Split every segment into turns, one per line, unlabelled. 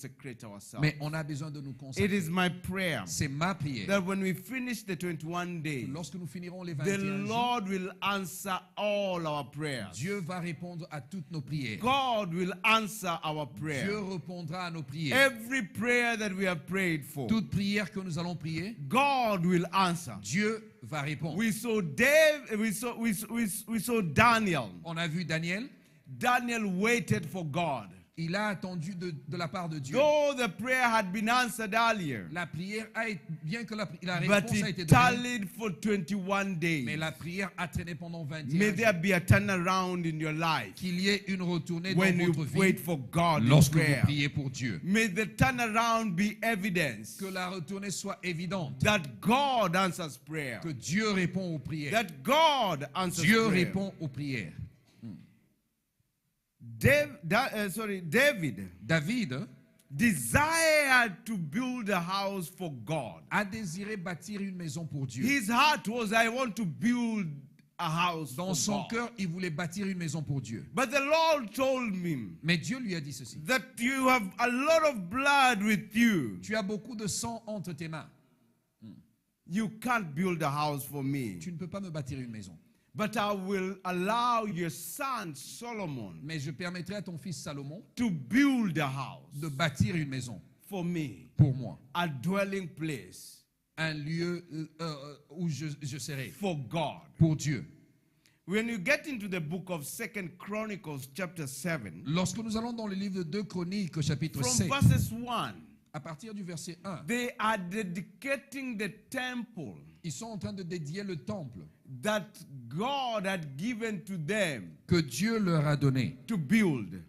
consecrate ourselves.
Mais on a besoin de nous
It
consacrer.
is my prayer
C'est ma prière.
that when we finish the 21 days,
Lorsque nous finirons les
the
21 jours,
Lord will answer all our prayers.
Dieu va répondre à toutes nos prières.
God will answer our
Dieu
prayer.
répondra à nos prières.
Every prayer that we have prayed for,
Toute prière que nous allons prier,
God will answer.
Dieu va répondre.
We saw Daniel.
On a vu Daniel.
Daniel waited for God.
Il a attendu de la part de Dieu.
Though the prayer had been answered earlier,
La prière a été, bien que la
but
réponse a été
it
donnée,
tallied for 21 days.
mais la prière a traîné pendant 21
May
jours.
there be a turnaround in your life
Qu'il y ait une retournée dans
when you
votre
wait
vie
for God in
lorsque vous
prayer.
priez pour Dieu.
May the turnaround be evidence
Que la retournée soit évidente.
that God answers prayer.
Que Dieu répond aux prières.
That God answers
Dieu
prayer.
répond aux prières.
David
David
desired to build a house for God.
a désiré bâtir une maison pour Dieu.
His heart was, I want to build a house
Dans
for
son
God.
cœur, il voulait bâtir une maison pour Dieu.
But the Lord told him
Mais Dieu lui a dit ceci.
that you have a lot of blood with you.
Tu as beaucoup de sang entre tes mains.
You can't build a house for me.
Tu ne peux pas me bâtir une maison.
But I will allow your son Solomon
Mais je permettrai à ton fils Salomon
to build a house
de bâtir une maison
for me,
pour moi.
a dwelling place
Un lieu où je serai
for God.
pour Dieu.
When you get into the book of 2 Chronicles chapter 7,
Lorsque nous allons dans le livre de 2 Chroniques, chapitre
from
7,
verses 1,
à partir du verset 1,
they are dedicating the temple
ils sont en train de dédier le temple
that God had given to them
que Dieu leur a donné
to build.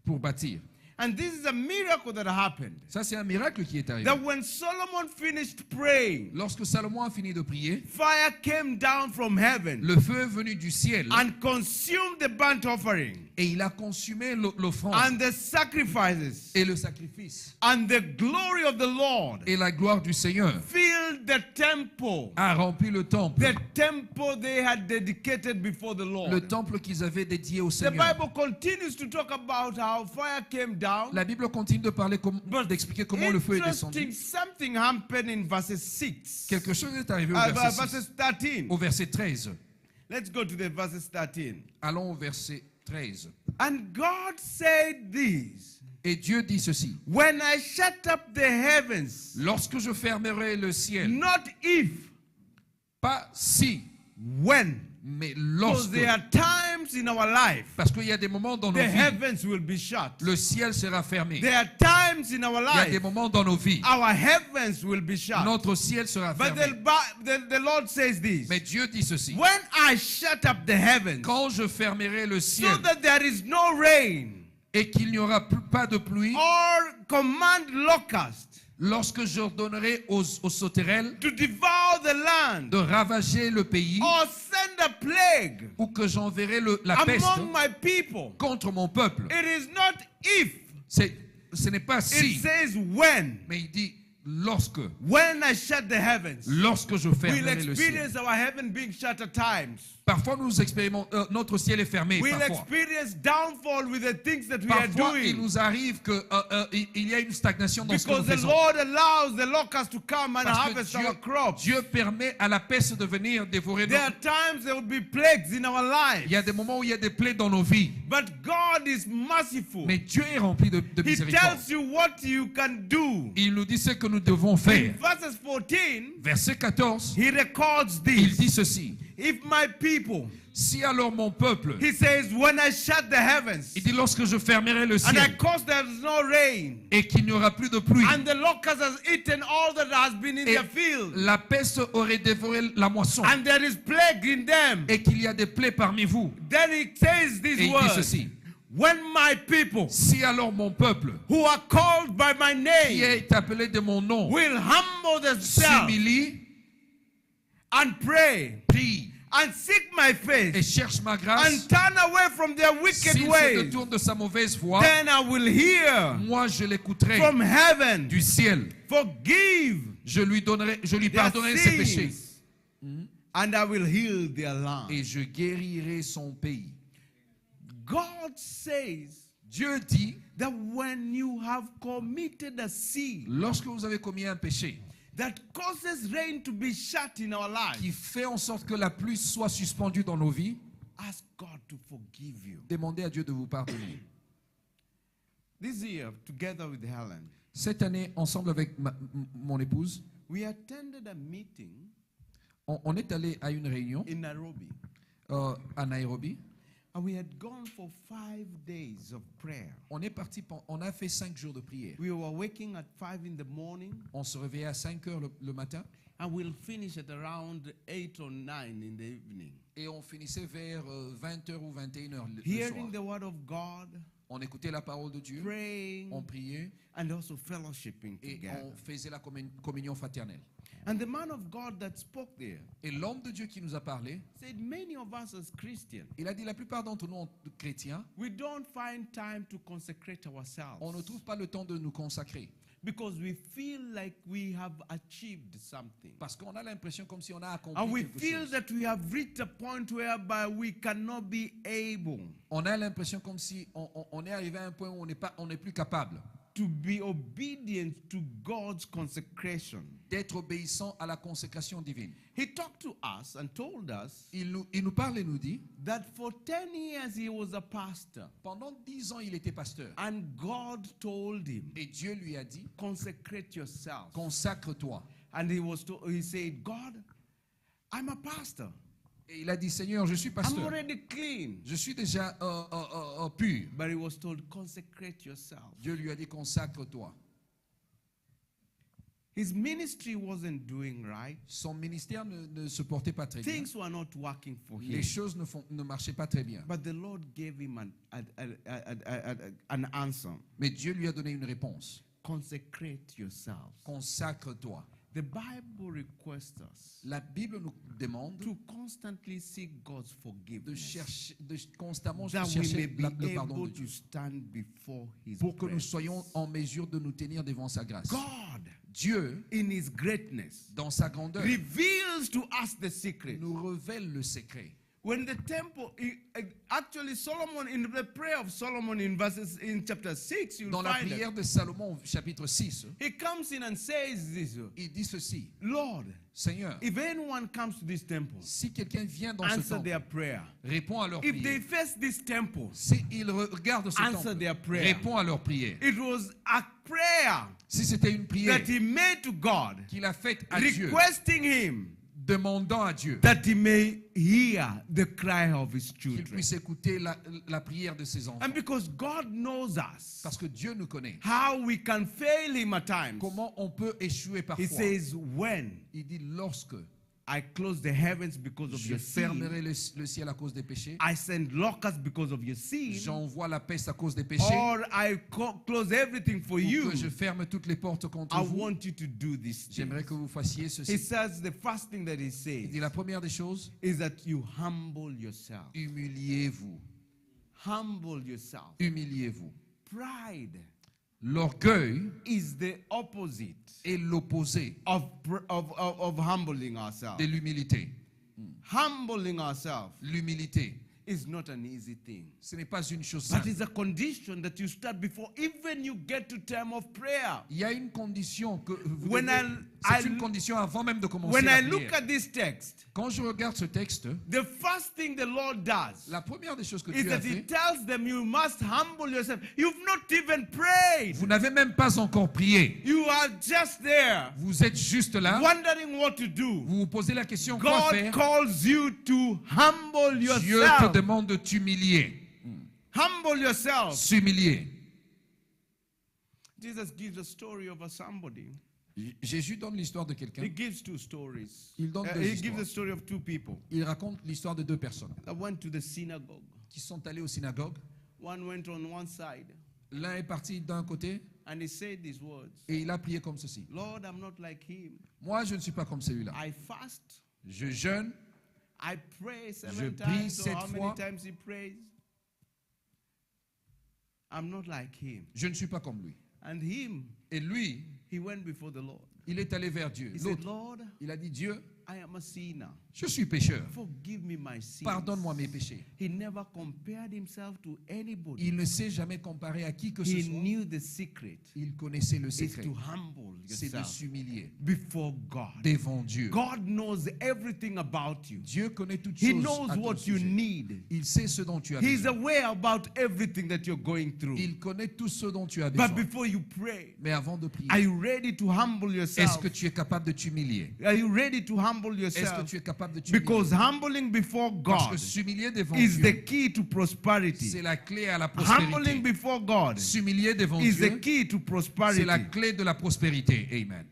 pour bâtir.
And this is a miracle that happened.
Ça, c'est un miracle qui est arrivé.
That when Solomon finished praying,
Lorsque Salomon a fini de prier,
fire came down from heaven
le feu est venu du ciel
and consumed the burnt offering
et il a consumé l'offrande
and the sacrifices,
et le sacrifice.
and the glory of the Lord
Et la gloire du Seigneur
filled the temple,
a rempli le temple.
the temple they had dedicated before the
Le
Lord.
temple qu'ils avaient dédié au
The
Seigneur.
Bible continues to talk about how fire came down.
La Bible continue de parler, d'expliquer comment le feu est
Interesting,
descendu.
something happened in verses 6.
Quelque chose est arrivé au verset 6.
Verses 13.
Au verset 13.
Let's go to the verses 13.
Allons au verset 13.
And God said this,
Et Dieu dit ceci.
when I shut up the heavens,
Lorsque je fermerai le ciel,
not if,
pas si,
when.
mais
Because
lorsque.
there are times in our life,
Parce qu'il y a des moments dans nos
the
vies,
heavens will be shut.
le ciel sera fermé.
There are times in our
Il y a des
life,
moments dans nos vies,
our heavens will be shut.
notre ciel sera
But
fermé.
the Lord says this,
Mais Dieu dit ceci.
when I shut up the heavens,
Quand je fermerai le
so
ciel
that there is no rain,
et qu'il n'y aura pas de pluie,
or command locusts
lorsque j'ordonnerai aux sauterelles
to devour the land,
de ravager le pays,
or send a plague
ou que j'enverrai la peste
among my people,
contre mon peuple.
it is not if,
Ce n'est pas
it
si,
says when.
mais il dit lorsque.
When I shut the heavens,
Lorsque je
we'll
fermerai le ciel.
experience our heaven being shut at times.
Parfois, nous expérimentons, notre ciel est fermé.
We'll
Parfois,
experience downfall with the things that we are
parfois il
doing.
nous arrive qu'il y a une stagnation dans ce que nous
Because the
faisons.
Lord allows the locusts to come and
Parce que
harvest our crops.
Dieu permet à la peste de venir dévorer
There
nos...
are times there will be plagues in our lives.
Il y a des moments où il y a des plaies dans nos vies.
But God is merciful.
Mais Dieu est rempli de
He
miséricorde.
tells you what you can do.
Il nous dit ce que nous devons
In
faire.
verses 14,
Verset 14,
he records
il
this.
dit ceci.
If my people,
Si alors mon peuple,
he says, when I shut the heavens
il dit lorsque je fermerai le
and I
ciel
cause there is no rain,
et qu'il n'y aura plus de pluie,
and the locust has eaten all that has been in
et
the field,
la peste aurait dévoré la moisson,
and there is plague in them,
et qu'il y a des plaies parmi vous,
then he says
et
these
il dit
words.
ceci.
When my people
Si alors mon peuple,
who are called by my
qui
name
est appelé de mon nom,
will humble themselves
s'humilie,
and pray
prie
and seek my
et
face
cherche ma grâce,
and turn away from their wicked
s'il se
ways,
détourne de sa mauvaise voie,
then I will hear
moi je l'écouterai
from heaven,
du ciel.
forgive
Je lui
their
pardonnerai ses péchés
sins, and I will heal their land.
et je guérirai son pays.
God says
Dieu dit,
that when you have committed a sin
lorsque vous avez commis un péché
that causes rain to be shut in our
qui
lives,
fait en sorte que la pluie soit suspendue dans nos vies,
ask God to forgive you.
demandez à Dieu de vous pardonner.
This year, together with Helen,
Cette année, ensemble avec mon épouse,
we attended a meeting
on est allé à une réunion
in Nairobi,
à Nairobi.
and we had gone for 5 days of prayer.
On est parti, on a fait 5 jours de prière.
We were waking at 5 in the morning,
On se réveillait à 5 heures le matin
and we'll finish at around 8 or 9 in the evening.
et on finissait vers 20h ou 21h le
Hearing
soir.
the word of God,
On écoutait la parole de Dieu,
praying,
on priait
and also fellowshipping
et
together.
on faisait la communion fraternelle.
And the man of God that spoke there
Et l'homme de Dieu qui nous a parlé,
said, many of us as Christians,
il a dit la plupart d'entre nous, chrétiens,
we don't find time to consecrate ourselves
on ne trouve pas le temps de nous consacrer
because we feel like we have achieved something.
parce qu'on a l'impression comme si on a
And
accompli
we
quelque
feel
chose.
that we have reached a point whereby we cannot be able
On a l'impression comme si on est arrivé à un point où on n'est plus capable
to be obedient to God's consecration.
d'être obéissant à la consécration divine.
He talked to us and told us
Il nous parle et nous dit,
that for 10 years he was a pastor,
pendant 10 ans, il était pasteur.
and God told him,
Et Dieu lui a dit,
consecrate yourself.
consacre-toi.
And he said, God, I'm a pastor.
Et il a dit, Seigneur, je suis
I'm
pasteur.
already clean.
Je suis déjà pur.
But he was told, consecrate yourself.
Dieu lui a dit, consacre-toi.
His ministry wasn't doing right.
Son ministère ne se portait pas très bien.
Things were not working for him.
Les choses ne marchaient pas très bien.
But the Lord gave him an answer.
Mais Dieu lui a donné une réponse.
Consecrate yourselves.
Consacre-toi.
The Bible requests us
La Bible nous demande
to constantly seek God's
de
forgiveness,
chercher, de constamment
that we
chercher
may be
le pardon
able
de Dieu
to stand before His
pour que nous
presence.
soyons en mesure de nous tenir devant sa grâce.
God,
Dieu,
in His greatness,
dans sa grandeur,
reveals to us the secret.
nous révèle le secret.
When the temple, actually Solomon, in the prayer of Solomon in chapter 6, you'll
Dans la
find
prière
that
de Salomon, chapitre 6,
he comes in and says this,
il dit ceci,
Lord,
Seigneur,
if anyone comes to this temple,
si quelqu'un vient dans ce
answer
temple,
their prayer.
réponds à leur
If they
prière.
face this temple,
S'ils regardent ce
answer
temple,
their prayer.
réponds à leur prière.
It was a prayer
Si c'était une prière
that he made to God,
qu'il a faite à Dieu,
requesting him
demandant à Dieu
that he may hear the cry of his
qu'il
children.
puisse écouter la prière de ses enfants.
And because God knows us,
Parce que Dieu nous connaît.
how we can fail him at times,
Comment on peut échouer
he
parfois.
says, when
Il dit, lorsque
I close the heavens because of
je
your sin,
fermerai le ciel à cause des péchés,
I send locusts because of your sin,
j'envoie la peste à cause des péchés,
or I close everything for
ou
you,
que je ferme toutes les portes contre
I
vous,
want you to do this thing.
j'aimerais que vous fassiez
He
ceci.
says the first thing that he
Il
says
dit, la première des choses,
is that you humble yourself.
humiliez-vous.
Humble yourself.
Humiliez-vous.
Pride
L'orgueil
is the opposite
est l'opposé
of humbling ourselves.
de l'humilité.
Humbling ourselves
L'humilité,
is not an easy thing.
ce n'est pas une chose
But
simple.
it's a condition that you start before even you get to time of prayer.
Il y a une condition que vous
When
devez-
I
c'est une condition avant même de commencer
When
la
I look
prière.
at this text,
Quand je regarde ce texte,
the first thing the Lord does
la première des choses que
is
Dieu a
that He
fait,
tells them, you must humble yourself. You've not even prayed.
vous n'avez même pas encore prié.
You are just there,
Vous êtes juste là,
wondering what to do.
vous vous posez la question quoi
God
faire.
calls you to humble
Dieu te
yourself.
demande de t'humilier.
Humble yourself.
S'humilier.
Jesus gives a story of somebody.
Jésus donne l'histoire de quelqu'un.
He gives two stories.
Il donne deux
He gives
histoires.
a story of two people
Il raconte l'histoire de deux personnes
that went to the synagogue.
qui sont allées au synagogue.
One went on one side
L'un est parti d'un côté
and he said these words,
et il a prié comme ceci.
Lord, I'm not like him.
Moi, je ne suis pas comme celui-là.
I fast,
Je jeûne,
I pray
Je
7
prie
times, or
7
how many
fois.
times he prays. I'm not like him.
je ne suis pas comme lui.
And him,
Et lui,
he went before the Lord.
Il est allé vers Dieu.
He said,
L'autre,
Lord,
il a dit, Dieu,
I am a sinner.
je suis pécheur.
Forgive me my sins.
Pardonne-moi mes péchés.
He never compared himself to anybody.
Il ne s'est jamais comparé à qui que ce
He
soit.
knew the secret
Il connaissait le
is
secret.
to humble
C'est de
yourself
s'humilier
before God.
devant Dieu.
God knows everything about you.
Dieu connaît toutes
He
choses
knows
à ton
what you
sujet.
need.
Il sait ce dont tu as
He's
besoin.
aware about everything that you're going through.
Il connaît tout ce dont tu as
But
besoin.
before you pray,
Mais avant de prier,
are you ready to humble
est-ce
yourself?
que tu es capable de t'humilier?
Are you ready to humble
Est-ce que
yourself?
tu es capable de t'humilier?
Because humbling before
Parce que
God
s'humilier devant
is the
Dieu,
key to prosperity.
c'est la clé à la
Humbling
prospérité.
before God
S'humilier devant
is the
Dieu,
key to
c'est
prosperity.
la clé de la prospérité. Amen.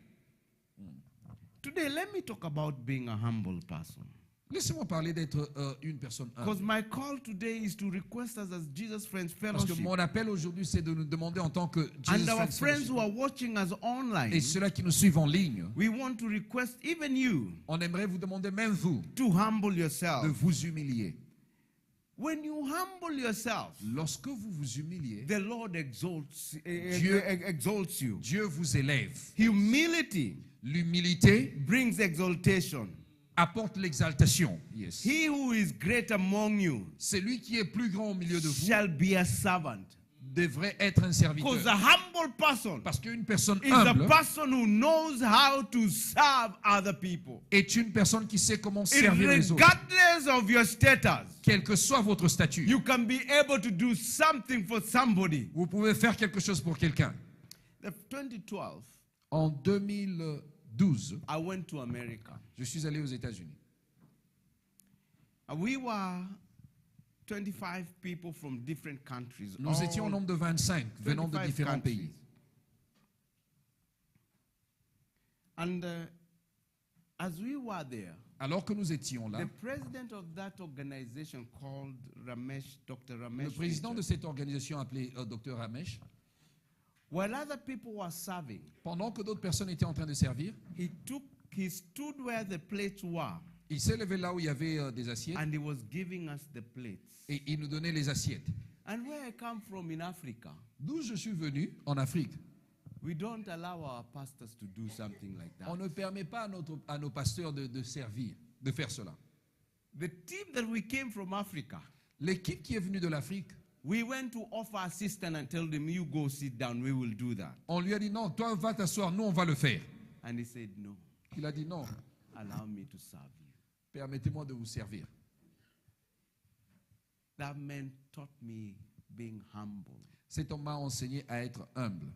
Today, let me talk about being a humble person.
Laissez-moi parler d'être une personne
Because
humble.
my call today is to request us as Jesus Friends
Parce que
Fellowship.
mon appel aujourd'hui, c'est de nous demander en tant que
And
Jesus
our
Friends
friends who
Fellowship,
are watching us online,
et ceux-là qui nous suivent en ligne,
we want to request even you
on aimerait vous demander, même vous,
to humble
de
yourself.
vous humilier.
When you humble yourself,
Lorsque vous vous humiliez,
the Lord exalts,
Dieu-
exalts you.
Dieu vous élève.
Humility
L'humilité
brings exaltation.
apporte l'exaltation. Yes.
He who is great among you
Celui qui est plus grand au milieu de vous
shall be a servant.
devrait être un
Because
serviteur.
a humble person
Parce qu'une personne
is a
humble
person who knows how to serve other people.
est une personne qui sait comment servir les autres.
Regardless of your status,
Quel que soit votre statut,
you can be able to do something for somebody.
vous pouvez faire quelque chose pour quelqu'un.
The 2012,
En 2012,
I went to America.
je suis allé aux États-Unis.
We were 25 people from different countries.
Nous étions au nombre de 25 venant de
25
différents
countries.
pays.
And as we were there,
Alors que nous étions là,
the president of that organization called Ramesh, Dr.
le
Ramesh,
président de
Richard,
cette organisation appelé Dr Ramesh,
while other people were serving,
pendant que d'autres personnes étaient en train de servir,
he stood where the plates were
il s'est levé là où il y avait des assiettes
and he was giving us the plates.
et il nous donnait les assiettes.
And where I come from in Africa,
D'où je suis venu, en Afrique,
we don't allow our pastors to do something like that.
on ne permet pas à nos pasteurs de servir, de faire cela.
The team that we came from Africa,
L'équipe qui est venue de l'Afrique,
we went to offer assistance and tell them, you go sit down, we will do that.
on lui a dit non, toi va t'asseoir, nous on va le faire.
And he said, no,
Il a dit non,
allow me to serve you.
permettez-moi de vous servir.
That man taught me being humble.
Cet homme m'a enseigné à être humble.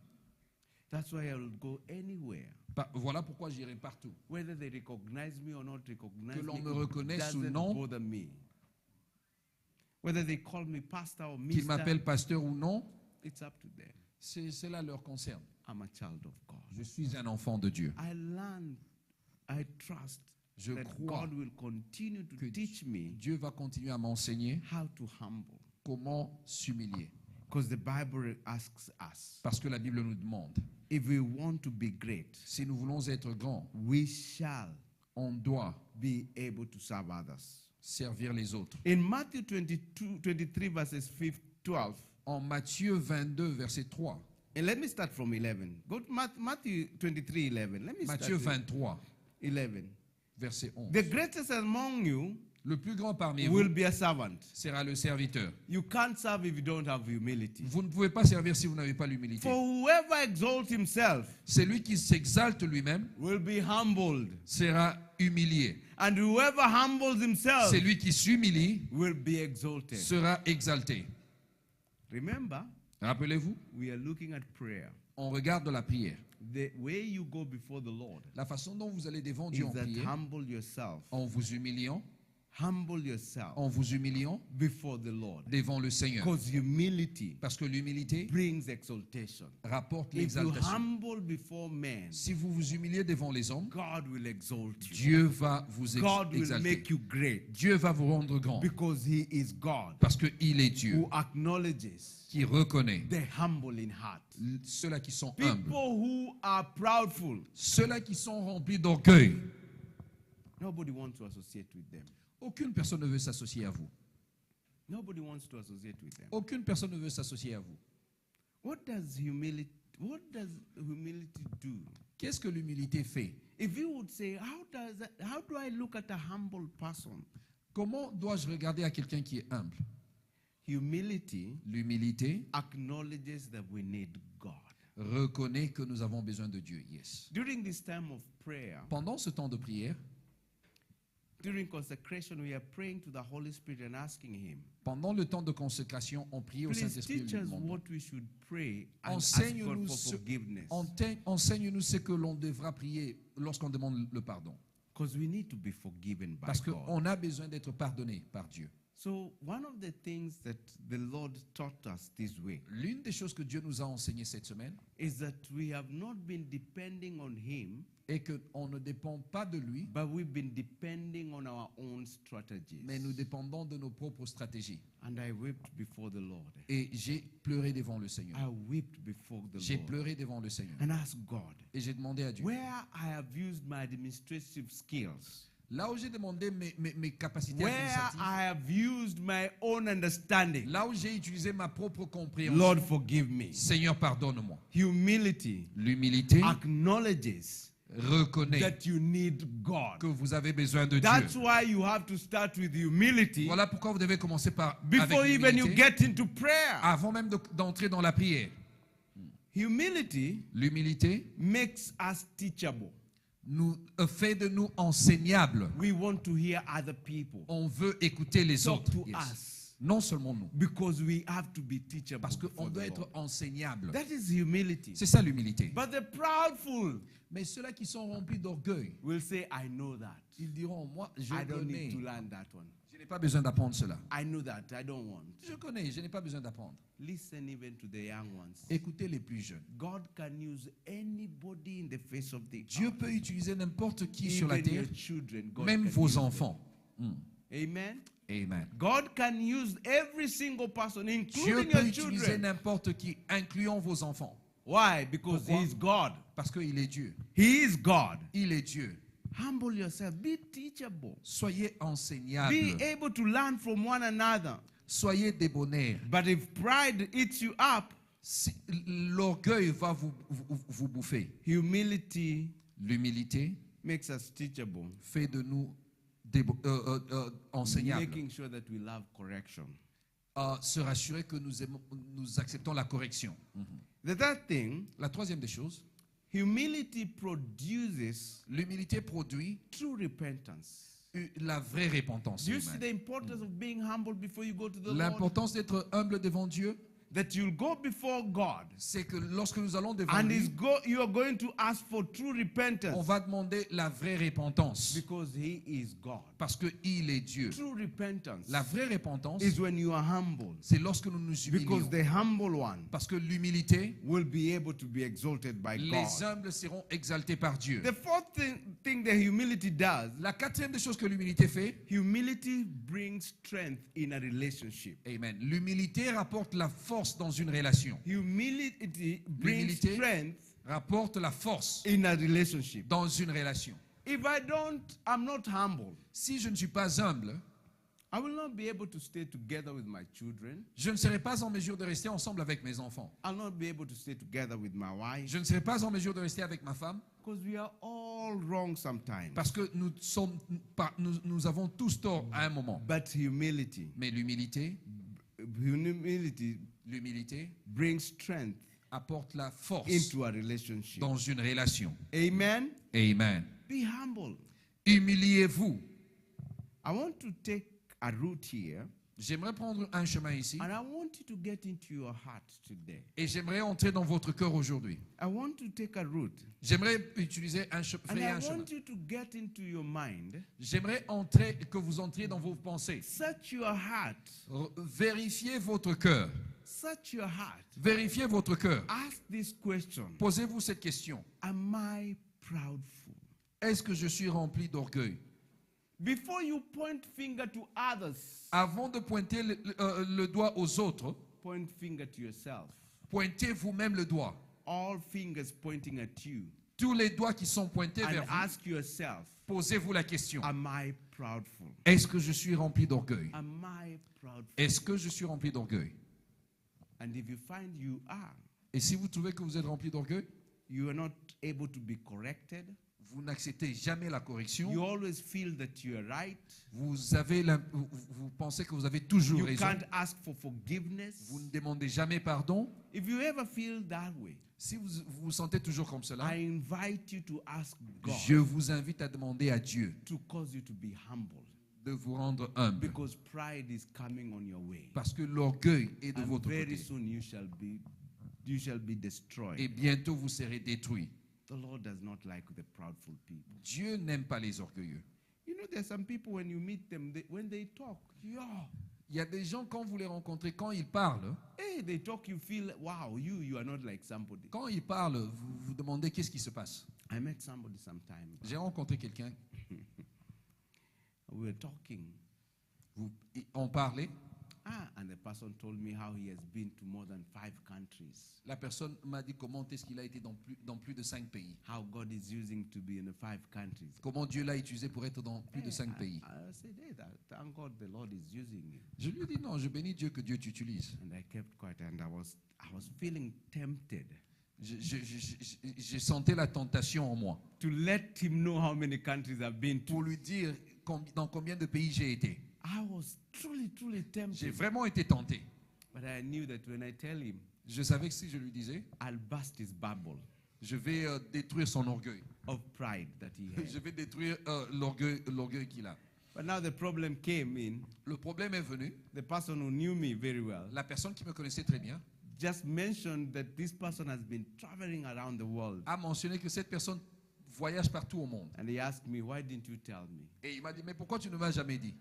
That's why I will go anywhere.
Voilà pourquoi j'irai partout.
Whether they recognize me or not recognize
Que l'on
me,
me reconnaisse ou
doesn't
non.
bother me. Whether they call me pastor or
Qu'ils
mister,
m'appellent pasteur ou non,
it's up to them.
cela leur concerne.
I'm a child of God.
Je suis un enfant de Dieu.
I learned, I trust
Je
that
crois
God will continue to
que
teach me
Dieu va continuer à m'enseigner
how to humble.
comment s'humilier.
Because the Bible asks us,
Parce que la Bible nous demande,
if we want to be great,
si nous voulons être grands,
we shall
on doit
be able to serve others.
servir les autres.
In Matthew 23 verses 12,
En Matthieu 22, verset 3,
and let me start from 11. Go to Matthew 23, 11. Let me
Matthieu
start
23,
with 11.
verset 11.
The greatest among you
Le plus grand parmi
will
vous
be a servant.
sera le serviteur.
You can't serve if you don't have humility.
Vous ne pouvez pas servir si vous n'avez pas l'humilité.
For whoever exalts himself
Celui qui s'exalte lui-même
will be humbled,
sera humilié.
and whoever humbles himself
Celui qui s'humilie
will be exalted.
sera exalté.
Remember,
Rappelez-vous,
we are looking at prayer.
on regarde la prière.
The way you go before the Lord
La façon dont vous allez devant
is
Dieu en
that
prière,
humble yourself.
humble yourself
Humble yourself before the Lord.
devant le Seigneur.
Because humility
Parce que l'humilité
brings exaltation.
rapporte
If you
l'exaltation.
humble before men,
Si vous vous humiliez devant les hommes,
God will exalt you.
Dieu va vous
God will
exalter.
make you great
Dieu va vous rendre grand
because He is God
parce qu'il est Dieu
who acknowledges
qui reconnaît
the humble in heart.
ceux-là qui sont humbles,
People who are proudful,
ceux-là qui sont remplis d'orgueil.
nobody wants to associate with them.
Aucune personne ne veut s'associer à vous.
Nobody wants to associate with them.
Aucune personne ne veut s'associer à vous.
What does humility do?
qu'est-ce que l'humilité fait?
If you would say, how do I look at a humble person?
Comment dois-je regarder à quelqu'un qui est humble?
Humility
L'humilité
acknowledges that we need God.
reconnaît que nous avons besoin de Dieu. Yes.
During this time of prayer,
Pendant ce temps de prière,
during consecration, we are praying to the Holy Spirit and asking Him,
pendant le temps de consécration, on prie au
please
Saint-Esprit et
teach
lui
us
demandons.
what we should pray and ask God
Enseigne-nous
for
ce,
forgiveness.
enseigne-nous ce que l'on devra prier lorsqu'on demande le pardon.
Because we need to be forgiven by
Parce
God.
qu'on a besoin d'être pardonné par Dieu.
So one of the things that the Lord taught us this way
L'une des choses que Dieu nous a enseigné cette semaine
is that we have not been depending on Him,
est qu'on ne dépend pas de lui,
but we've been depending on our own strategies.
mais nous dépendons de nos propres stratégies.
And I wept before the Lord.
Et j'ai pleuré devant le Seigneur.
I wept before the
J'ai
Lord
pleuré devant le Seigneur.
and asked God,
Et j'ai demandé à Dieu.
where I have used my administrative skills,
Là où j'ai demandé mes capacités
where
administratives,
I have used my own understanding,
là où j'ai utilisé ma propre compréhension,
Lord, forgive me.
Seigneur, pardonne-moi.
Humility
L'humilité
acknowledges
reconnaît
that you need God.
que vous avez besoin de
That's
Dieu.
why you have to start with humility
Voilà pourquoi vous devez commencer par
before
avec
even you
l'humilité,
get into prayer.
avant même d'entrer dans la prière.
Humility
L'humilité
makes us teachable.
nous fait de nous enseignables.
We want to hear other people
On veut écouter les
talk
autres.
to
Yes.
us
Non seulement nous,
because we have to be teachable.
parce
before
qu'on
the
doit
Lord.
être enseignable.
That is humility.
C'est ça l'humilité.
But the proudful
Mais ceux-là qui sont remplis d'orgueil,
will say, I know that.
ils diront, moi, je
I don't need to
connais.
learn that one.
Je n'ai pas besoin d'apprendre cela.
I know that. I don't want.
Je connais, je n'ai pas besoin d'apprendre.
Listen even to the young ones.
Écoutez les plus jeunes.
God can use anybody in the face of the
Dieu
earth.
peut utiliser n'importe qui sur la
Even
terre,
your children, God
même
can
vos
use them.
enfants.
Amen.
Amen.
God can use every single person,
Dieu
including
peut
your
utiliser
children.
n'importe qui, incluant vos enfants.
Why? Because
Pourquoi?
He is God.
Parce qu'il est Dieu.
He is God.
Il est Dieu.
Humble yourself. Be teachable.
Soyez
Be
enseignables.
able to learn from one another.
Soyez débonnaires.
But if pride eats you up,
Si l'orgueil va vous bouffer.
humility
L'humilité
makes us teachable,
fait de nous enseignables.
making sure that we love correction.
Se rassurer que nous acceptons la correction.
The third thing,
La troisième des choses,
humility produces
l'humilité produit
true repentance.
la vraie repentance.
Do you see
humaine.
the importance of being humble before you go to the Lord?
L'importance d'être humble devant Dieu,
That you'll go before God
c'est que lorsque nous allons devant
and
lui,
you are going to ask for true
on
repentance
va demander la vraie repentance.
because He is God.
Parce qu'il est Dieu.
True repentance
La vraie repentance,
is when you are humble
c'est lorsque nous nous
because
humilions.
the humble one
Parce que l'humilité,
will be able to be exalted by
les
God.
humbles seront exaltés par Dieu.
The fourth thing that humility does,
La quatrième des choses que l'humilité fait,
humility brings strength in a relationship.
amen. L'humilité rapporte la force dans une relation.
Humility brings
L'humilité
strength
rapporte la force
in a relationship.
dans une relation.
If I'm not humble,
Si je ne suis pas humble,
I will not be able to stay together with my children.
je ne serai pas en mesure de rester ensemble avec mes enfants.
I'll not be able to stay together with my wife
Je ne serai pas en mesure de rester avec ma femme
because we are all wrong sometimes.
parce que nous avons tous tort à un moment.
But humility
Mais l'humilité
brings strength
apporte la force
into a relationship.
dans une relation.
Amen.
Amen.
Be humble.
Humiliez-vous.
I want to take a route here,
J'aimerais prendre un chemin ici
and I want you to get into your heart today.
et j'aimerais entrer dans votre cœur aujourd'hui.
I want to take a route,
J'aimerais utiliser
and
frayer
I
un chemin.
want you to get into your mind.
J'aimerais que vous entriez dans vos pensées.
Search your heart.
Vérifiez votre cœur.
Search your heart.
Vérifiez votre cœur.
Ask this question:
Posez-vous cette question.
Am I proudful?
Est-ce que je suis rempli d'orgueil?
Before you point finger to others,
Avant de pointer le doigt aux autres,
point finger to yourself.
pointez vous-même le doigt.
All fingers pointing at you,
Tous les doigts qui sont pointés
and
vers vous,
ask yourself:
posez-vous la question.
Am I proudful?
Est-ce que je suis rempli d'orgueil?
Am I proudful?
Est-ce que je suis rempli d'orgueil?
And if you find you are,
Et si vous trouvez que vous êtes rempli d'orgueil,
You are not able to be corrected.
Vous n'acceptez jamais la correction.
You always feel that you are right.
Vous pensez que vous avez toujours
You
raison.
can't ask for forgiveness.
Vous ne demandez jamais pardon.
If you ever feel that way,
Si vous vous sentez toujours comme cela,
I invite you to ask God
je vous invite à demander à Dieu
to cause you to be humble,
de vous rendre humble.
because pride is coming on your way.
Parce que l'orgueil est de
And
votre
very
côté.
soon you shall be destroyed.
Et bientôt vous serez détruits.
The Lord does not like the proudful people.
Dieu n'aime pas les orgueilleux.
You know, there's some people when you meet them, when they talk,
Il y a des gens, quand vous les rencontrez, quand ils parlent,
hey, they talk, you feel, wow, you are not like somebody.
quand ils parlent, vous vous demandez qu'est-ce qui se passe.
I met somebody sometime.
J'ai rencontré quelqu'un,
We were talking.
on parlait,
And the person told me how he has been to more than 5 countries.
la personne m'a dit comment est-ce qu'il a été dans plus de 5 pays.
How God is using to be in the 5 countries.
Comment Dieu l'a utilisé pour être dans plus de 5 pays.
I said, hey, thank God the Lord is using you.
Je lui ai dit non, je bénis Dieu que Dieu t'utilise.
And I kept quiet, and I was feeling tempted
J'ai senti la tentation en moi
to let him know how many countries I've been to.
pour lui dire dans combien de pays j'ai été.
I was truly
J'ai
tempted.
vraiment été tenté.
But I knew that when I tell him,
Je savais que si je lui disais,
I'll burst his bubble
je vais détruire son orgueil.
of pride that he
Je
had.
vais détruire l'orgueil qu'il a.
But now the problem came in.
Le problème est venu.
The person who knew me very well
La personne qui me connaissait très bien
just mentioned that this person has been traveling around the world.
a mentionné que cette personne voyage partout au monde.
And he asked me, why didn't you tell me?
Et il m'a dit, mais pourquoi tu ne m'as jamais dit?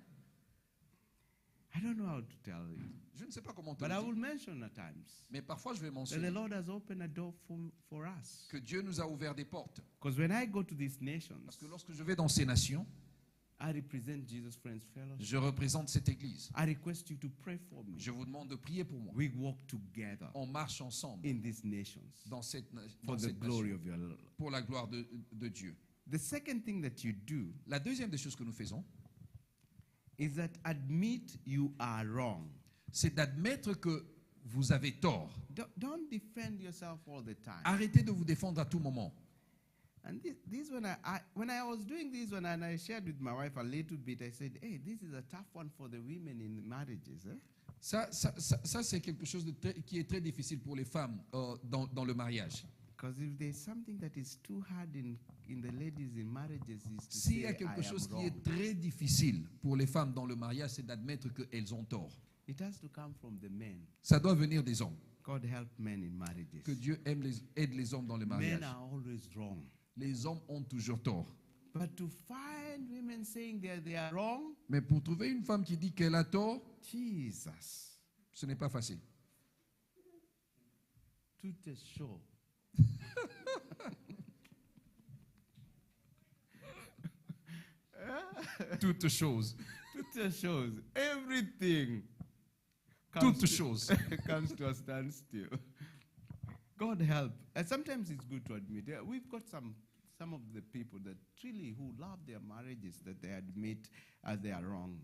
I don't know how to tell you.
Je ne sais pas comment te
But
le
I
dire.
will mention at times
Mais parfois, je vais
that the
mentionner
Lord has opened a door for us.
que Dieu nous a ouvert des portes.
Because when I go to these nations,
Parce que lorsque je vais dans ces nations,
I represent Jesus Friends Fellowship.
je représente cette église.
I request you to pray for me.
Je vous demande de prier pour moi.
We walk together
On marche ensemble
in these nations
dans cette
for the
nation,
glory of your Lord.
pour la gloire de Dieu.
The second thing that you do
La deuxième des choses que nous faisons,
is that admit you are wrong.
c'est d'admettre que vous avez tort.
Don't defend yourself all the time.
Arrêtez de vous défendre à tout moment.
And this when I was doing this one, and I shared with my wife a little bit, I said, hey, this is a tough one for the women in marriages. Eh?
Ça c'est quelque chose qui est très difficile pour les femmes dans le mariage.
Because if there's something that is too hard in the ladies in marriages, is to
S'il y a
say,
quelque
I
chose
am
qui
wrong.
est très difficile pour les femmes dans le mariage, c'est d'admettre qu'elles ont tort.
It has to come from the men.
Ça doit venir des hommes.
God help men in marriages.
Que Dieu aide les hommes dans le
Men
mariage.
are always wrong.
Les hommes ont toujours tort.
But to find women saying that they are wrong,
Mais pour trouver une femme qui dit qu'elle a tort,
Jesus,
ce n'est pas facile.
tout est chaud.
Toutes choses.
Tout est chaud. Everything
Toutes choses.
comes to a standstill. God help. And sometimes it's good to admit. We've got some of the people that really who love their marriages that they admit as they are wrong.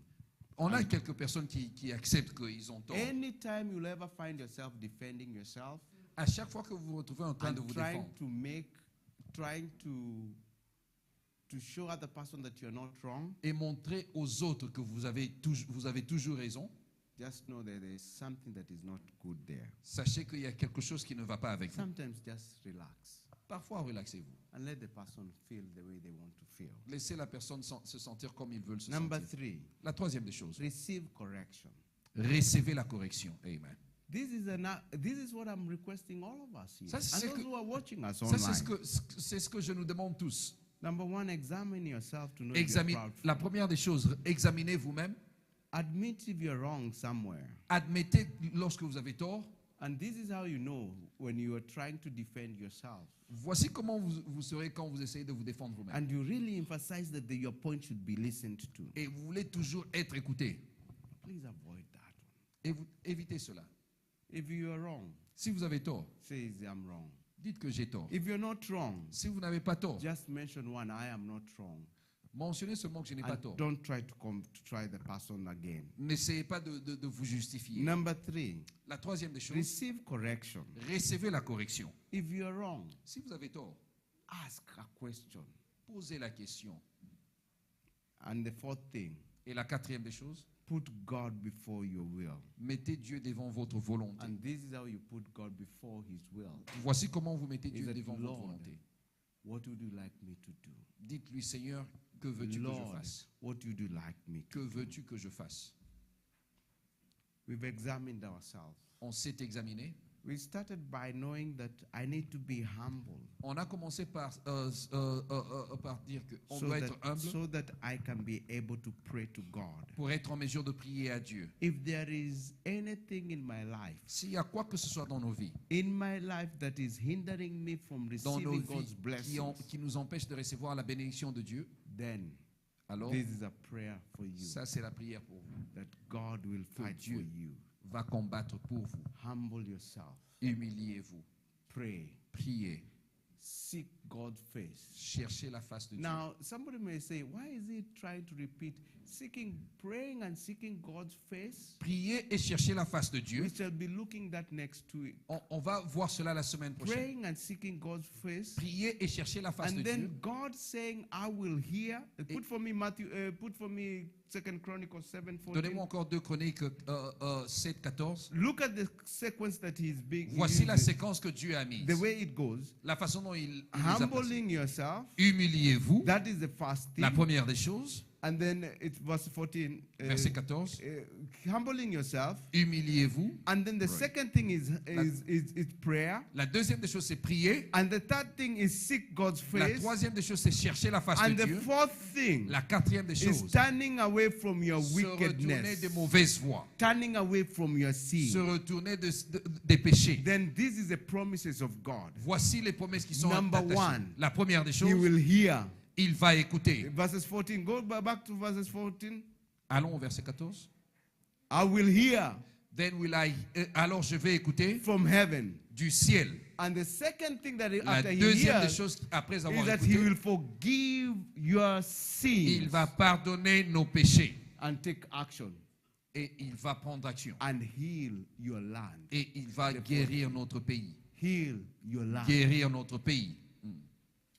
On a quelques personnes qui acceptent qu'ils ont tort.
Anytime you'll ever find yourself defending yourself
À chaque fois que vous vous retrouvez en train de
and
vous
trying
défendre
to show other person that you're not wrong,
et montrer aux autres que vous avez toujours raison,
just know that there is something that is not good there.
sachez qu'il y a quelque chose qui ne va pas avec vous.
Sometimes just relax
Parfois, relaxez-vous.
and let the person feel the way they want to feel.
Laissez la personne se sentir comme ils veulent se
Number
sentir.
3,
La troisième des choses,
receive correction.
recevez la correction. Amen.
This is what I'm requesting all of us here.
Ça, c'est
And those
que-
who are watching us
Ça,
online.
c'est ce que je nous demande tous.
Number 1, examine yourself to know if you're proud.
La première des choses, examinez vous-même.
Admit if you're wrong somewhere.
Admettez lorsque vous avez tort.
And this is how you know when you are trying to defend yourself.
Voici comment vous serez quand vous essayez de vous défendre vous-même.
And you really emphasize that your point should be listened to.
Et vous voulez toujours être écouté.
Please avoid that one.
Et vous évitez cela.
If you are wrong,
Si vous avez tort,
say I'm wrong.
dites que j'ai tort.
If you're not wrong,
Si vous n'avez pas tort,
just mention one, I am not wrong.
Mentionnez seulement que je n'ai pas
And
tort.
don't try to try the person again.
N'essayez pas de vous justifier.
Number 3,
La troisième des choses,
receive correction.
recevez la correction.
If you're wrong,
Si vous avez tort,
ask a question.
posez la question.
And the fourth thing,
Et la quatrième des choses,
put God before your will.
mettez Dieu devant votre volonté.
And this is how you put God before his will.
Voici comment vous mettez
Is
Dieu
that
devant votre
Lord,
volonté.
what would you like me to do?
Dites-lui, Seigneur, que veux-tu que je
Lord,
fasse?
what would you like me
Que
to do?
veux-tu que je fasse?
We've examined ourselves.
On s'est examiné.
We started by knowing that I need to be humble
On a commencé par dire qu'on
so
doit
that,
être humble
so that I can be able to pray to God.
pour être en mesure de prier à Dieu.
If there is anything in my life,
S'il y a quoi que ce soit dans nos vies,
that is hindering me from
dans nos
receiving
vies
God's blessings,
qui nous empêche de recevoir la bénédiction de Dieu,
then
alors
this is a prayer for you,
ça c'est la prière pour vous.
that God will
Que
fight
Dieu
for you.
va combattre pour vous.
Humble yourself.
Humiliez-vous.
Pray.
Priez.
Seek God's face.
Cherchez la face de Dieu.
Now, somebody may say, why is he trying to repeat praying and seeking God's face?
Priez et cherchez la face de Dieu.
We shall be looking that next week.
On va voir cela la semaine prochaine.
Praying and seeking God's face.
Priez et cherchez la face
And
de
then
Dieu.
God saying, I will hear. Put for me 2 Chronicles 7:14.
Donnez-moi encore 2 Chroniques 7, 14.
Look at the sequence that he's being
Voici la
using.
séquence que Dieu a mise.
The way it goes.
La façon dont il les a placés.
Humbling yourself.
Humiliez-vous.
That is the first thing.
La première des choses.
And then it's verse 14.
Verset 14.
Humbling yourself.
Humiliez-vous.
And then the
Right.
second thing is prayer.
La deuxième des choses, c'est prier.
And the third thing is seek God's
La
face.
troisième des choses, c'est chercher la face
And
de
the
Dieu.
fourth thing
La quatrième des
is
choses,
turning away from your
se retourner
wickedness.
des mauvaises voies.
Turning away from your
Se
sin.
retourner des péchés.
Then this is the promises of God.
Voici les promesses qui sont
Number
attachées.
one,
La première des
He
choses,
will hear.
il va écouter.
Verses 14. Go back to verses 14.
Allons au verset 14.
I will hear
Then will I, alors je vais écouter
from heaven.
du ciel.
And the second thing that
La
after he
deuxième des
hears
choses, après
is
avoir
that he
écouté,
will forgive your sins
il va pardonner nos péchés.
and take action
Et il va prendre action.
and heal your land.
Et il va guérir notre pays.
Heal your land.
Guérir notre pays.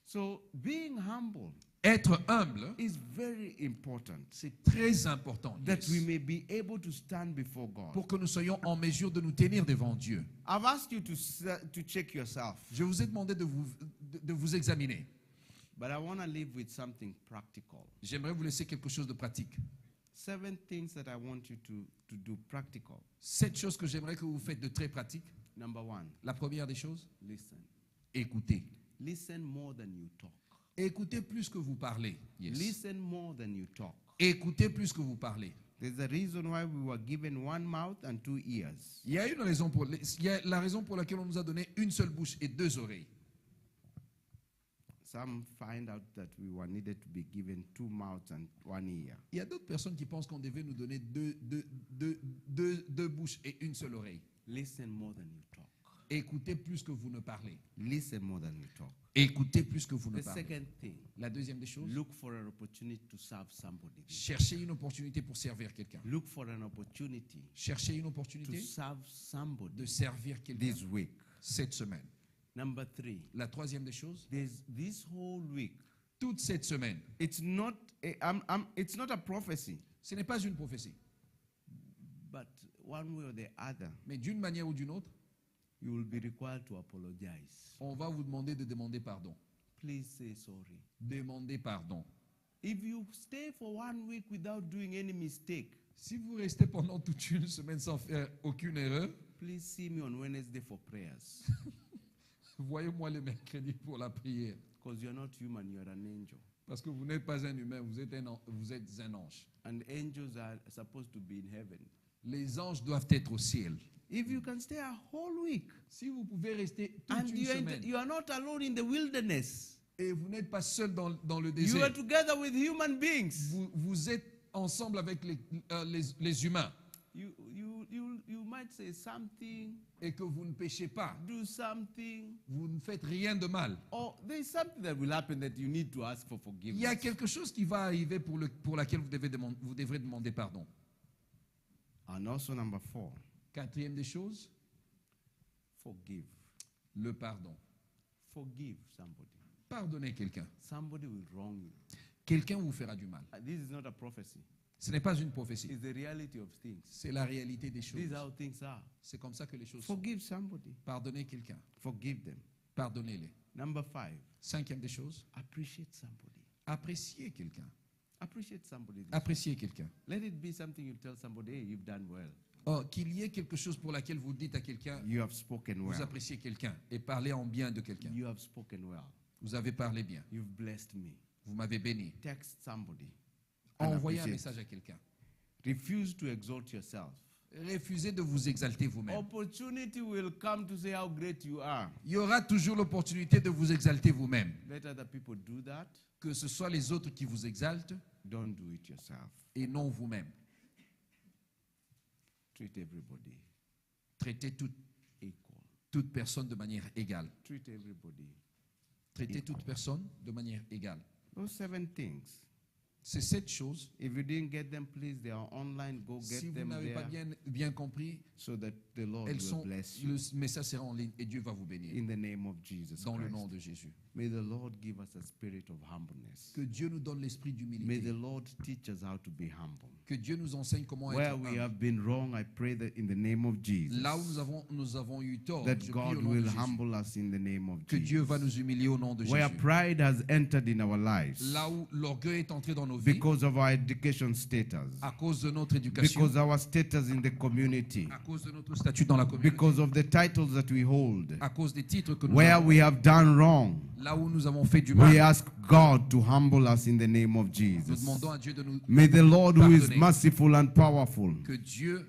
So being humble
Être humble,
is very important
c'est très important.
that
Yes.
we may be able to stand before God.
Pour que nous soyons en mesure de nous tenir devant Dieu.
I've asked you to check yourself,
Je vous ai demandé de vous examiner.
but I want to leave with something practical.
J'aimerais vous laisser quelque chose de pratique.
7 things that I want you to do practical.
7 choses que j'aimerais que vous faites de très pratique.
Number 1,
La première des choses,
listen.
écoutez.
Listen more than you talk.
Écoutez plus que vous parlez. Yes.
Listen more than you talk.
Écoutez plus que vous parlez.
There's a reason why we were given one mouth and 2 ears.
Il y a la raison pour laquelle on nous a donné une seule bouche et 2 oreilles.
Some find out that we were needed to be given 2 mouths and 1 ear.
Il y a d'autres personnes qui pensent qu'on devait nous donner deux bouches et une seule oreille.
Listen more than you talk.
Écoutez plus que vous ne parlez.
Listen more than you talk.
Écoutez plus que vous ne
The
parlez.
second thing,
La deuxième des choses,
look for an opportunity to serve somebody.
cherchez une opportunité pour servir quelqu'un.
Look for an opportunity
Cherchez une
to
opportunité
serve somebody
de servir quelqu'un
this week.
cette semaine.
Number 3,
La troisième des choses,
there's this whole week.
toute cette semaine,
It's not a prophecy,
ce n'est pas une prophétie,
but one way or the other,
mais d'une manière ou d'une autre,
you will be required to apologize.
on va vous demander de demander pardon.
Please say sorry.
Demandez pardon.
If you stay for 1 week without doing any mistake,
Si vous restez pendant toute une semaine sans faire aucune erreur,
please see me on Wednesday for prayers.
voyez-moi le mercredi pour la prière.
Because you're not human, you're an angel.
Parce que vous n'êtes pas un humain, vous êtes un ange.
And angels are supposed to be in heaven.
Les anges doivent être au ciel.
If you can stay a whole week,
Si vous pouvez rester toute
and
une semaine
you are not alone in the wilderness,
et vous n'êtes pas seul dans le
you are
désert,
together with human beings.
vous êtes ensemble avec les humains.
you might say something,
et que vous ne péchez pas,
do something,
vous ne faites rien de mal.
or there's something that will happen that you need to ask for
Il y a
forgiveness.
quelque chose qui va arriver pour laquelle vous devrez demander pardon.
And also number 4,
Quatrième des choses,
forgive.
le pardon.
Forgive somebody.
Pardonnez quelqu'un.
Somebody will wrong you.
Quelqu'un vous fera du mal.
This is not a prophecy.
Ce n'est pas une prophétie.
It's the reality of things.
C'est la réalité des choses.
This is how things are.
C'est comme ça que les choses sont.
Forgive somebody.
Pardonnez quelqu'un.
Forgive them.
Pardonnez-les.
Number 5,
Cinquième des choses,
appreciate somebody.
appréciez quelqu'un.
Appreciate somebody.
Appréciez quelqu'un.
Let it be something you tell somebody, hey, you've done well.
Oh, qu'il y ait quelque chose pour laquelle vous dites à quelqu'un,
You have spoken
vous
well.
appréciez quelqu'un et parlez en bien de quelqu'un.
You have spoken well.
Vous avez parlé bien.
You've blessed me.
Vous m'avez béni.
Text somebody. And
Envoyez un
appreciate.
message à quelqu'un.
Refuse to exalt yourself.
Refusez de vous exalter vous-même.
Opportunity will come to say how great you are.
Il y aura toujours l'opportunité de vous exalter vous-même.
Let other people do that.
Que ce soit les autres qui vous exaltent
Don't do it yourself.
et non vous-même.
Treat everybody
Traitez
equal.
toute personne de manière égale.
Treat everybody.
Traitez toute personne de manière égale.
Those 7 things.
C'est cette chose.
If you didn't get them, please, they are online. Go
Si
get
vous
them
n'avez pas
there
bien compris,
so that the Lord
elles
will
sont,
bless you.
le message sera en ligne et Dieu va vous bénir.
In the name of Jesus
Dans le
Christ.
nom de Jésus.
May the Lord give us a spirit of humbleness.
Que Dieu nous donne l'esprit
May
d'humilité.
the Lord teach us how to be humble.
Que Dieu nous enseigne comment
Where
être
we
humble.
have been wrong, I pray that in the name of Jesus,
Là où nous avons eu tort,
that
je prie
God
au nom de
will
Jésus,
humble us in the name of
que Dieu va
Jesus.
nous humilier au nom de
Where
Jésus.
pride has entered in our lives
Là où l'orgueil est entré dans nos vies,
because of our education status,
à cause de notre éducation,
because our status in the community,
à cause de notre statut dans la communauté,
because of the titles that we hold,
à cause des titres que nous
where
avons,
we have done wrong,
là où nous avons fait du
we
mal,
ask God to humble us in the name of
nous
Jesus.
demandons à Dieu de nous
May the Lord who is
pardonner.
merciful and powerful,
Que Dieu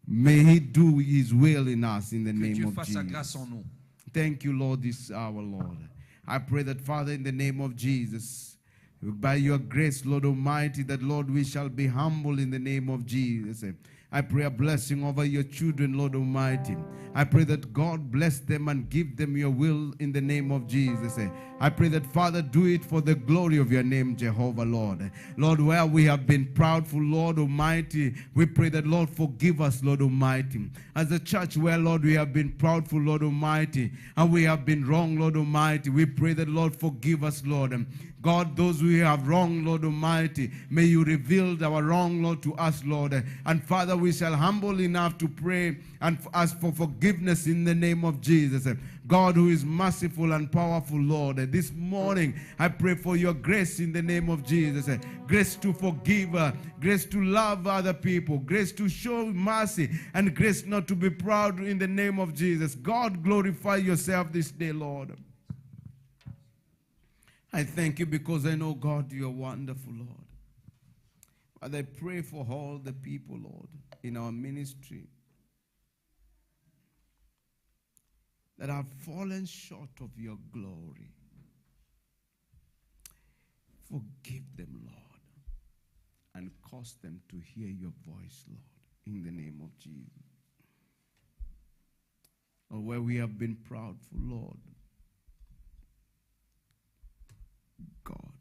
may He do His will in us in the name
Dieu
of
fasse sa grâce
Jesus.
en nous.
Thank you, Lord, this hour, Lord. I pray that, Father, in the name of Jesus, by your grace, Lord Almighty, that, Lord, we shall be humble in the name of Jesus. I pray a blessing over your children, Lord Almighty. I pray that God bless them and give them your will in the name of Jesus. I pray that, Father, do it for the glory of your name, Jehovah, Lord. Lord, where we have been proudful, Lord Almighty, we pray that, Lord, forgive us, Lord Almighty. As a church where, Lord, we have been proudful, Lord Almighty, and we have been wrong, Lord Almighty, we pray that, Lord, forgive us, Lord. God, those we have wronged, Lord Almighty, may you reveal our wrong, Lord, to us, Lord. And Father, we shall humble enough to pray and ask for forgiveness in the name of Jesus. God, who is merciful and powerful, Lord, this morning I pray for your grace in the name of Jesus. Grace to forgive, grace to love other people, grace to show mercy, and grace not to be proud in the name of Jesus. God, glorify yourself this day, Lord. I thank you because I know, God, you are wonderful, Lord. Father, I pray for all the people, Lord, in our ministry that have fallen short of your glory. Forgive them, Lord, and cause them to hear your voice, Lord, in the name of Jesus. Or where we have been proudful, Lord, God,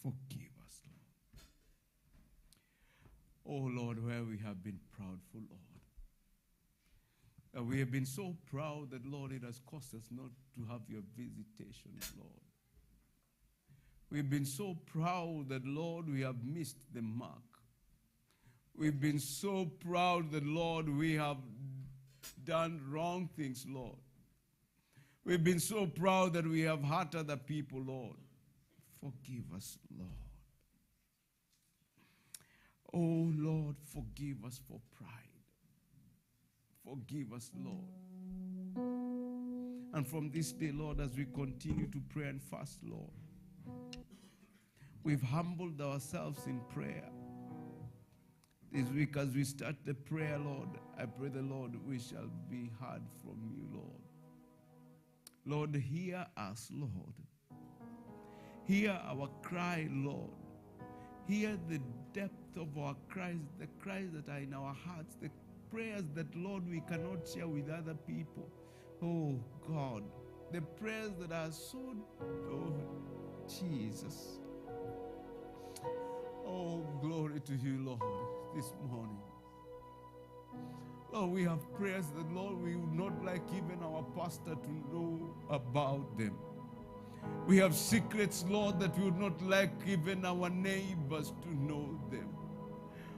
forgive us, Lord. Oh, Lord, where we have been proudful, Lord. We have been so proud that, Lord, it has cost us not to have your visitation, Lord. We've been so proud that, Lord, we have missed the mark. We've been so proud that, Lord, we have done wrong things, Lord. We've been so proud that we have hurt other people, Lord. Forgive us, Lord. Oh, Lord, forgive us for pride. Forgive us, Lord. And from this day, Lord, as we continue to pray and fast, Lord, we've humbled ourselves in prayer. This week, as we start the prayer, Lord, I pray the Lord, we shall be heard from you, Lord. Lord, hear us, Lord. Hear our cry, Lord. Hear the depth of our cries, the cries that are in our hearts, the prayers that, Lord, we cannot share with other people. Oh, God, the prayers that are so, oh, Jesus. Oh, glory to you, Lord, this morning. Lord, we have prayers that, Lord, we would not like even our pastor to know about them. We have secrets, Lord, that we would not like even our neighbors to know them.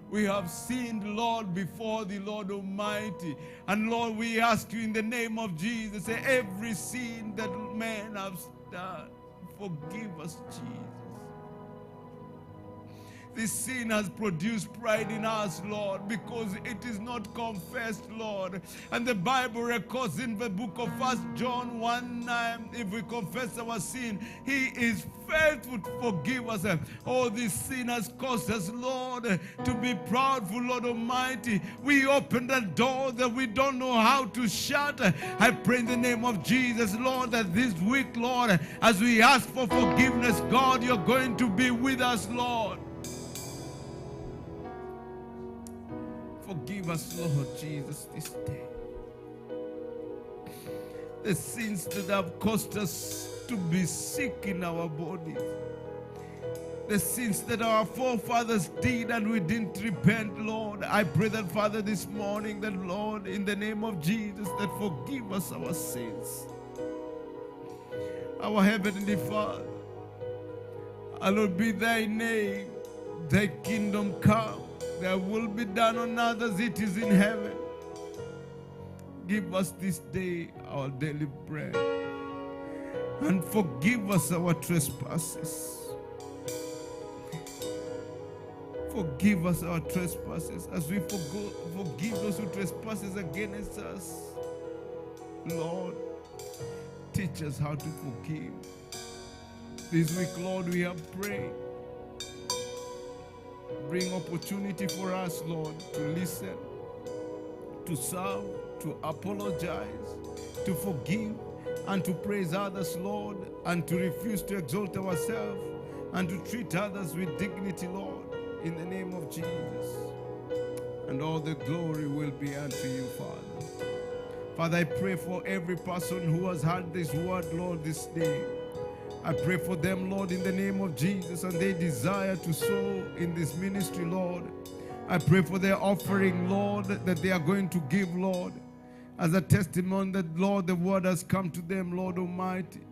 We have sinned, Lord, before the Lord Almighty. And Lord, we ask you in the name of Jesus, say, every sin that men have done, forgive us, Jesus. This sin has produced pride in us, Lord, because it is not confessed, Lord. And the Bible records in the book of 1 John 1:9, if we confess our sin, He is faithful to forgive us. Oh, this sin has caused us, Lord, to be proudful, Lord Almighty. We open the door that we don't know how to shut. I pray in the name of Jesus, Lord, that this week, Lord, as we ask for forgiveness, God, you're going to be with us, Lord. Forgive us, Lord Jesus, this day. The sins that have caused us to be sick in our bodies. The sins that our forefathers did and we didn't repent, Lord. I pray that, Father, this morning, that, Lord, in the name of Jesus, that forgive us our sins. Our Heavenly Father, hallowed be thy name, thy kingdom come. Thy will be done on earth as it is in heaven. Give us this day our daily bread. And forgive us our trespasses. Forgive us our trespasses as we forgive those who trespasses against us. Lord, teach us how to forgive. This week, Lord, we have prayed. Bring opportunity for us, Lord, to listen, to serve, to apologize, to forgive, and to praise others, Lord, and to refuse to exalt ourselves, and to treat others with dignity, Lord, in the name of Jesus. And all the glory will be unto you, Father. Father, I pray for every person who has heard this word, Lord, this day. I pray for them, Lord, in the name of Jesus, and they desire to sow in this ministry, Lord. I pray for their offering, Lord, that they are going to give, Lord, as a testimony that, Lord, the word has come to them, Lord Almighty.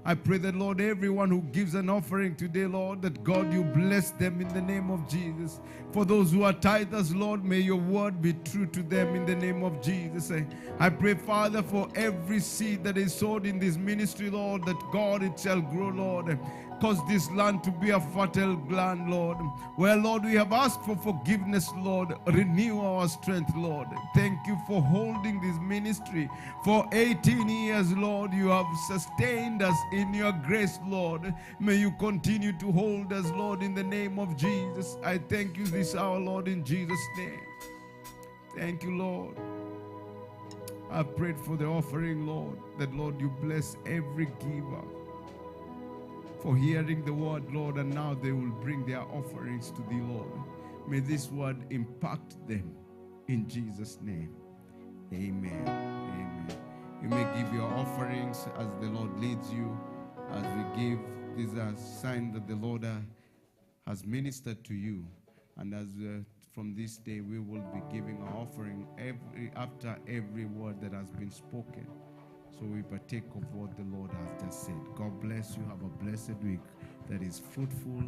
I pray that, Lord, everyone who gives an offering today, Lord, that God, you bless them in the name of Jesus. For those who are tithers, Lord, may your word be true to them in the name of Jesus. I pray, Father, for every seed that is sowed in this ministry, Lord, that God, it shall grow, Lord. Cause this land to be a fertile land, Lord. Where, Lord, we have asked for forgiveness, Lord. Renew our strength, Lord. Thank you for holding this ministry. For 18 years, Lord, you have sustained us in your grace, Lord. May you continue to hold us, Lord, in the name of Jesus. I thank you this hour, Lord, in Jesus' name. Thank you, Lord. I prayed for the offering, Lord, that, Lord, you bless every giver for hearing the word, Lord, and now they will bring their offerings to thee, Lord. May this word impact them in Jesus' name. Amen. Amen. You may give your offerings as the Lord leads you. As we give, this is a sign that the Lord has ministered to you. And as from this day, we will be giving our offering after every word that has been spoken. So we partake of what the Lord has just said. God bless you. Have a blessed week that is fruitful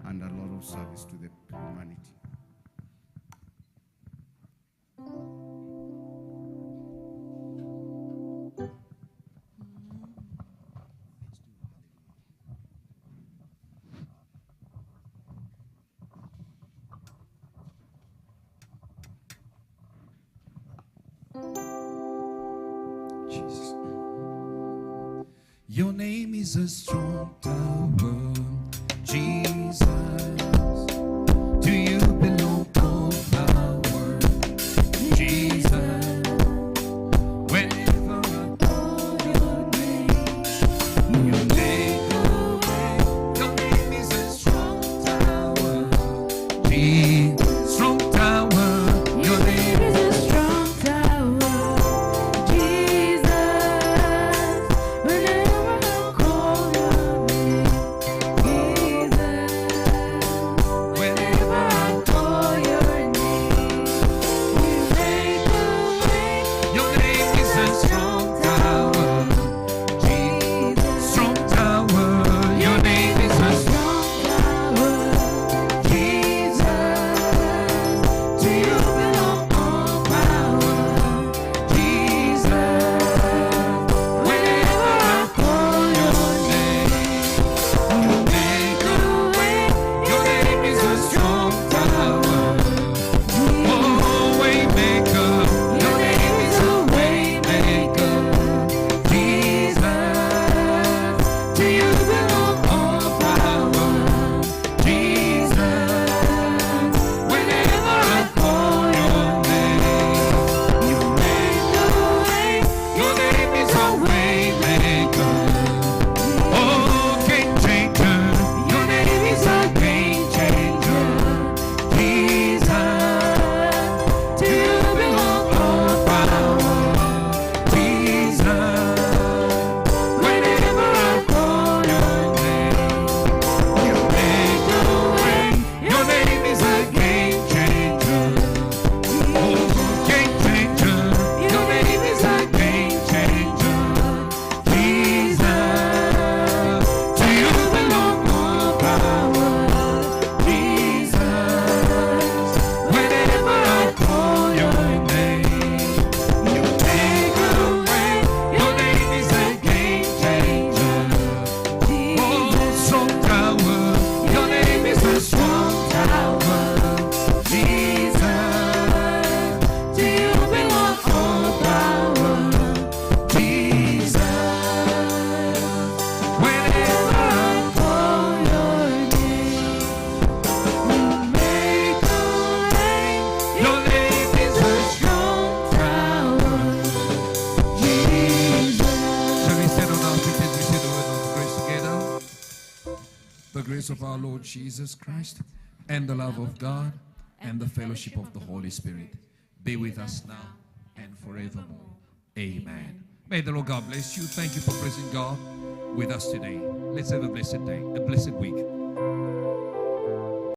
and a lot of service to the humanity.
Jesus. Your name is a strong tower, Jesus. To you belong all power, Jesus. Whenever I call your name, you take away. Your name is a strong tower, Jesus. grace of our Lord Jesus Christ, and the love of God, and the fellowship of the Holy Spirit be with us now and forevermore. Amen. May the Lord God bless you. Thank you for praising God with us today. Let's have a blessed day, a blessed week.